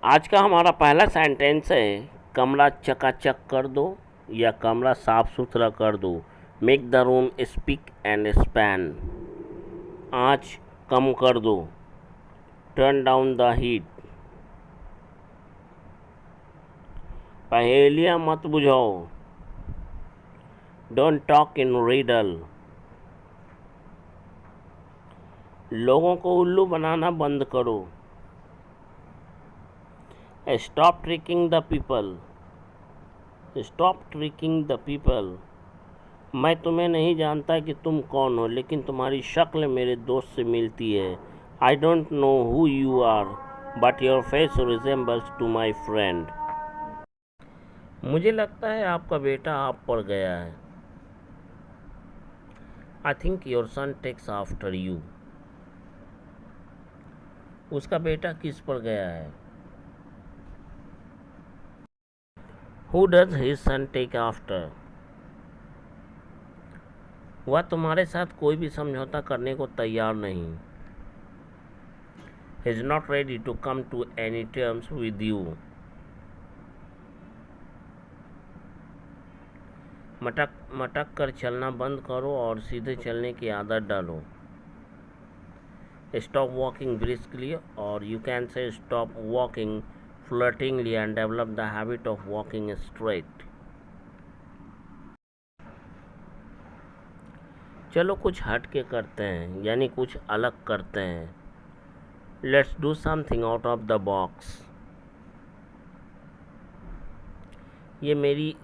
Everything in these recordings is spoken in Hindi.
आज का हमारा पहला सेंटेंस है कमरा चकाचक कर दो या कमरा साफ सुथरा कर दो। Make the room spick and span. आँच कम कर दो। Turn down the heat. पहेलियाँ मत बुझाओ। Don't talk in riddle. लोगों को उल्लू बनाना बंद करो। Stop tricking the people. Stop tricking the people. मैं तुम्हें नहीं जानता कि तुम कौन हो, लेकिन तुम्हारी शक्ल मेरे दोस्त से मिलती है। I don't know who you are, but your face resembles to my friend. मुझे लगता है आपका बेटा आप पर गया है। I think your son takes after you. उसका बेटा किस पर गया है। Who does his son take after. वह तुम्हारे साथ कोई भी समझौता करने को तैयार नहीं। He is not ready to come to any terms with you. मटक मटक कर चलना बंद करो और सीधे चलने की आदत डालो। Stop walking briskly, or you can say stop walking flirtingly and develop the habit of walking straight. चलो कुछ हट के करते हैं, यानी कुछ अलग करते हैं। Let's do something out of the box. ये मेरी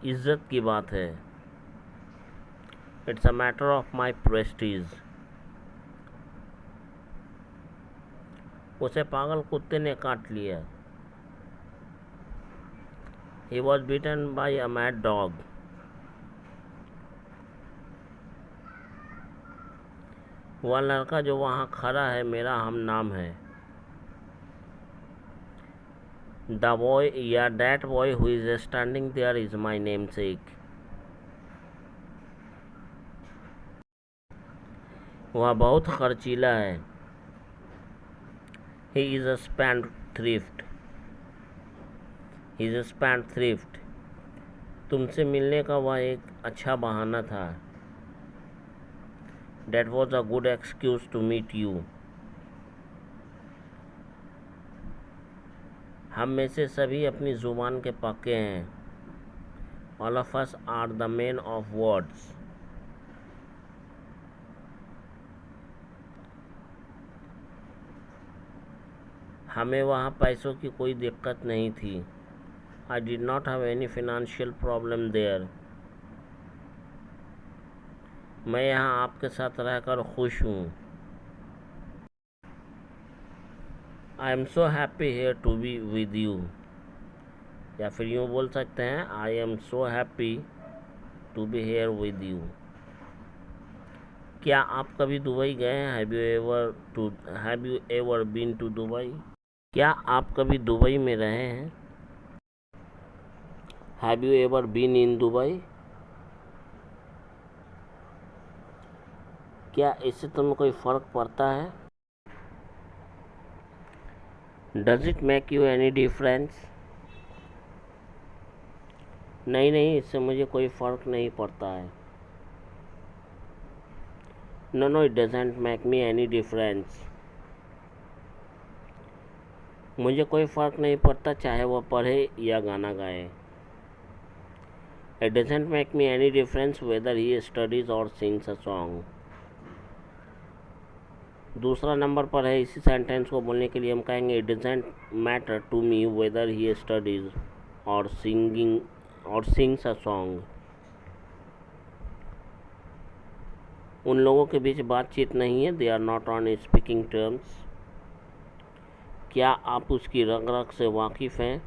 इज्जत की बात है। It's a matter of my Prestige. उसे पागल कुत्ते ने काट लिया। He was beaten by a mad dog. वह लड़का जो वहाँ खड़ा है मेरा हम नाम है। द बॉय या that boy who is standing there is my namesake. वह बहुत खर्चीला है। He is a spendthrift. He is a spendthrift. तुमसे मिलने का वह एक अच्छा बहाना था। That was a good excuse to meet you. हम में से सभी अपनी ज़ुबान के पक्के हैं। All of us are the man of words. हमें वहाँ पैसों की कोई दिक्कत नहीं थी। I did not have any financial problem there. मैं यहाँ आपके साथ रहकर खुश हूँ। I am so happy here to be with you. या फिर यूँ बोल सकते हैं I am so happy to be here with you. क्या आप कभी दुबई गए हैं। Have you ever been to Dubai. क्या आप कभी दुबई में रहे हैं। Have you ever been in Dubai. क्या इससे तुम्हें कोई फ़र्क पड़ता है। Does it make you any difference. नहीं नहीं, इससे मुझे कोई फ़र्क नहीं पड़ता है। No no, it doesn't make me any difference. मुझे कोई फ़र्क नहीं पड़ता चाहे वह पढ़े या गाना गाए। It doesn't make me any difference weather he studies और सिंग्स अ सॉन्ग। दूसरा नंबर पर है। इसी सेंटेंस को बोलने के लिए हम कहेंगे it doesn't matter to me whether he studies और सिंग्स अ सॉन्ग। उन लोगों के बीच बातचीत नहीं है। They are not on speaking terms. क्या आप उसकी रग रग से वाकिफ़ हैं।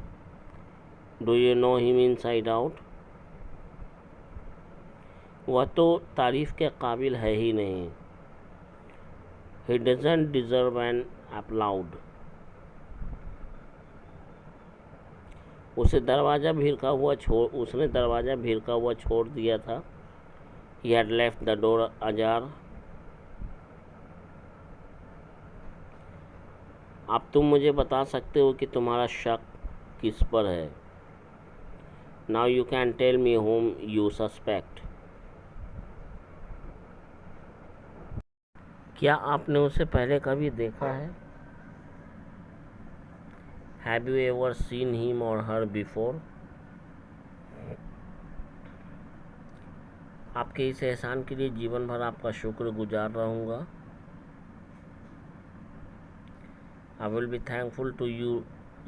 Do you know him inside out. वह तो तारीफ़ के काबिल है ही नहीं। He doesn't deserve an applause. उसने दरवाज़ा भिड़का हुआ छोड़ दिया था। He had left the door ajar. अब तुम मुझे बता सकते हो कि तुम्हारा शक किस पर है। Now you can tell me whom you suspect. क्या आपने उसे पहले कभी देखा है? Have you ever seen him और हर बिफोर? आपके इस एहसान के लिए जीवन भर आपका शुक्रगुजार रहूँगा। I will be thankful to you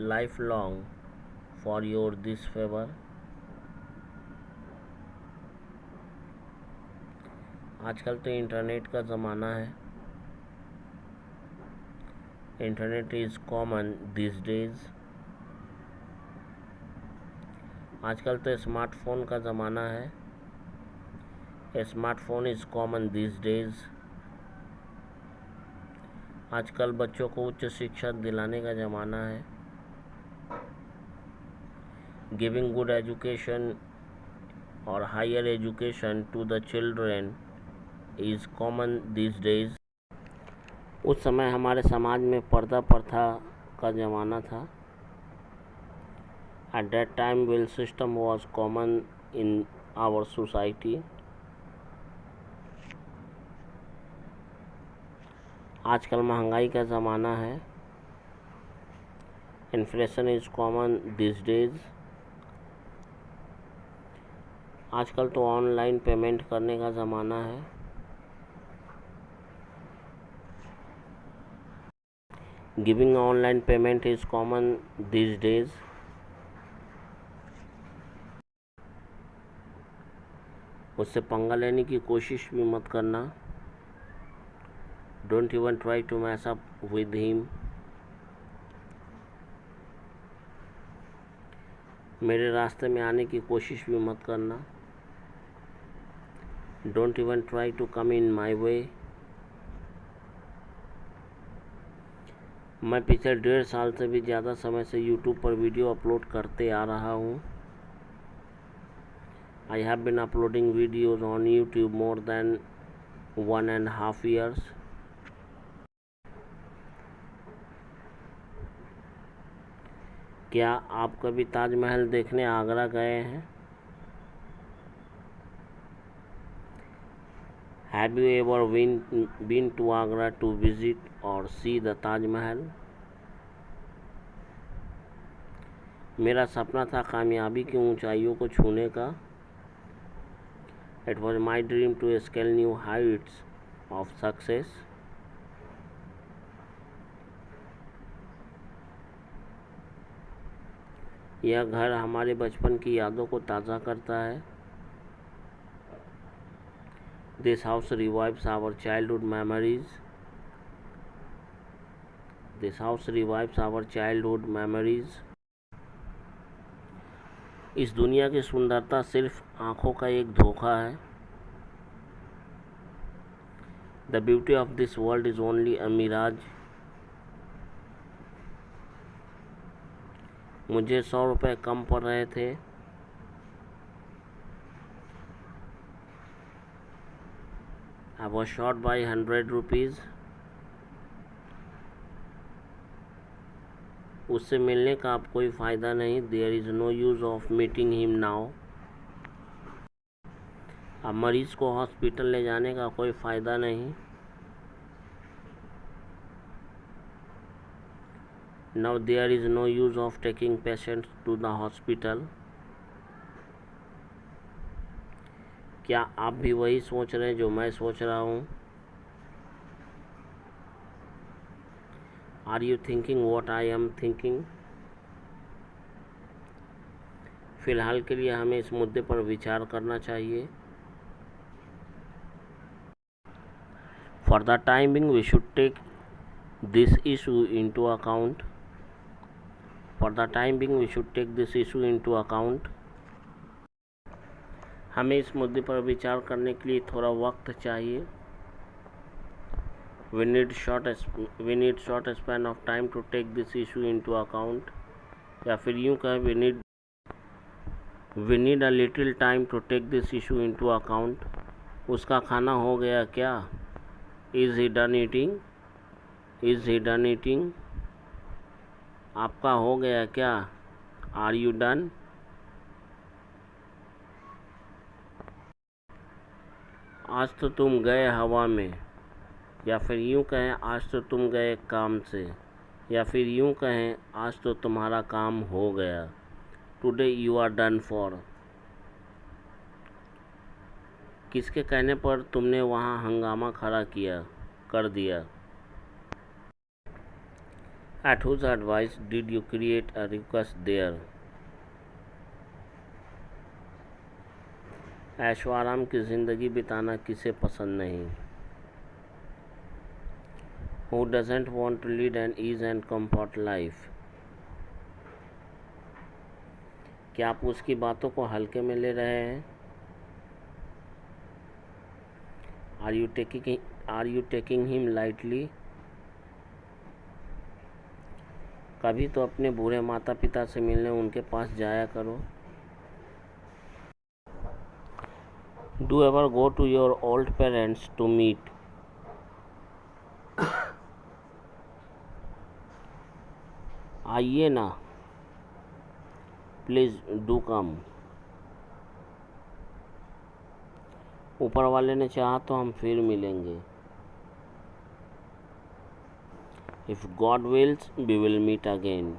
lifelong for your this favor. आजकल तो इंटरनेट का ज़माना है। Internet is common this days. आजकल तो स्मार्टफोन का ज़माना है। Smartphone is common this days. आजकल बच्चों को उच्च शिक्षा दिलाने का ज़माना है। गिविंग गुड एजुकेशन और higher education to the children is common this days. उस समय हमारे समाज में पर्दा प्रथा का ज़माना था। At that time veil system was common in our society. आजकल महंगाई का ज़माना है। Inflation is common this days. आजकल तो ऑनलाइन पेमेंट करने का ज़माना है। Giving online payment is common this days. उससे पंगा लेने की कोशिश भी मत करना। Don't even try to match up with him. मेरे रास्ते में आने की कोशिश भी मत करना। Don't even try to come इन माई वे। मैं पिछले 1.5 साल से भी ज़्यादा समय से यूट्यूब पर वीडियो अपलोड करते आ रहा हूँ। I have been uploading videos on YouTube more than 1.5 years। क्या आप कभी ताजमहल देखने आगरा गए हैं? Have you ever been to Agra to visit और सी द ताजमहल? मेरा सपना था कामयाबी की ऊंचाइयों को छूने का। It was my dream to scale new heights of success. यह घर हमारे बचपन की यादों को ताज़ा करता है। This house revives our childhood memories. This house revives our childhood memories. इस दुनिया की सुंदरता सिर्फ आँखों का एक धोखा है। The beauty of this world is only a mirage. मुझे 100 रुपये कम पड़ रहे थे। I was short by 100 rupees. उससे मिलने का अब कोई फ़ायदा नहीं। There is no use of meeting him now. अब मरीज़ को हॉस्पिटल ले जाने का कोई फ़ायदा नहीं। Now there is no use of taking patients to the hospital। क्या आप भी वही सोच रहे हैं जो मैं सोच रहा हूँ? Are you thinking what I am thinking? फिलहाल के लिए हमें इस मुद्दे पर विचार करना चाहिए। For the time being, we should take this issue into account। For the time being, we should take this issue into account। हमें इस मुद्दे पर विचार करने के लिए थोड़ा वक्त चाहिए। We need short span of time to take this issue into account। या फिर यूँ कहें we need a little time to take this issue into account। उसका खाना हो गया क्या? Is he done eating? Is he done eating? आपका हो गया क्या? Are you done? आज तो तुम गए हवा में, या फिर यूं कहें आज तो तुम गए काम से, या फिर यूं कहें आज तो तुम्हारा काम हो गया। Today you are done for. किसके कहने पर तुमने वहाँ हंगामा खड़ा कर दिया? At whose advice did you create a ruckus there? ऐशो आराम की ज़िंदगी बिताना किसे पसंद नहीं? Who doesn't want to lead an ease and comfort life? क्या आप उसकी बातों को हल्के में ले रहे हैं? Are you taking him lightly? कभी तो अपने बूढ़े माता पिता से मिलने उनके पास जाया करो। Do ever go to your old parents to meet? आइए ना, प्लीज़ डू कम। ऊपर वाले ने चाहा तो हम फिर मिलेंगे। If God wills, we will meet again.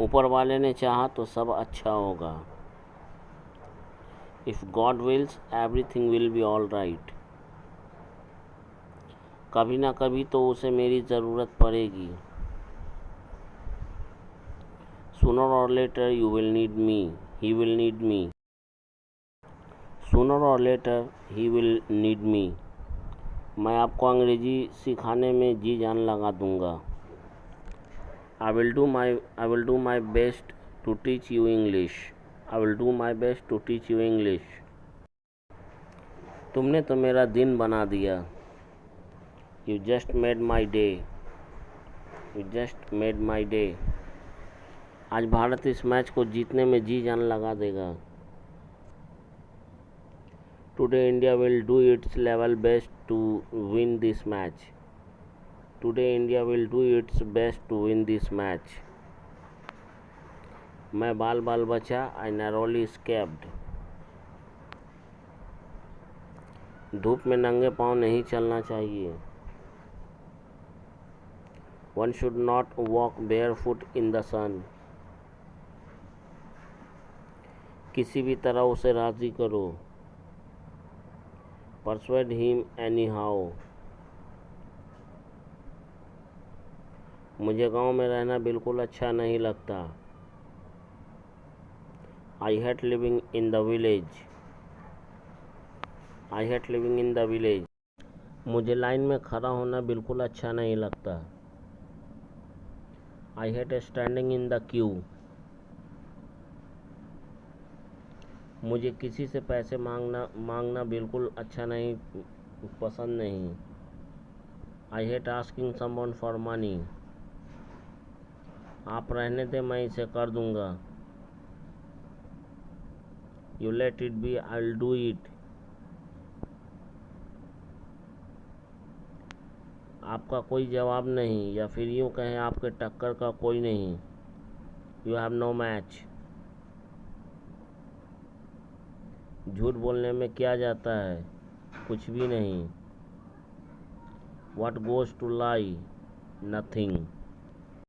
ऊपर वाले ने चाहा तो सब अच्छा होगा। If God wills, everything will be all right. कभी ना कभी तो उसे मेरी ज़रूरत पड़ेगी। Sooner or later you will need me. He will need me. Sooner or later he will need me. मैं आपको अंग्रेज़ी सिखाने में जी जान लगा दूँगा। I will do my best to teach you English. I will do my best to teach you English. तुमने तो मेरा दिन बना दिया। You just made my day. You just made my day. आज भारत इस मैच को जीतने में जी जान लगा देगा। Today India will do its level best to win this match. Today India will do its best to win this match. मैं बाल बचा, I narrowly escaped. धूप में नंगे पाँव नहीं चलना चाहिए। One should not walk barefoot in the sun. किसी भी तरह उसे राज़ी करो। Persuade him anyhow. मुझे गांव में रहना बिल्कुल अच्छा नहीं लगता। I hate living in the village. I hate living in the village. मुझे लाइन में खड़ा होना बिल्कुल अच्छा नहीं लगता। I hate standing in the queue. मुझे किसी से पैसे मांगना बिल्कुल अच्छा नहीं, पसंद नहीं। I hate asking someone for money. आप रहने दें, मैं इसे कर दूंगा। You let it be, I'll do it. आपका कोई जवाब नहीं, या फिर यूँ कहें आपके टक्कर का कोई नहीं। You have no match. झूठ बोलने में क्या जाता है? कुछ भी नहीं। What goes to lie? Nothing.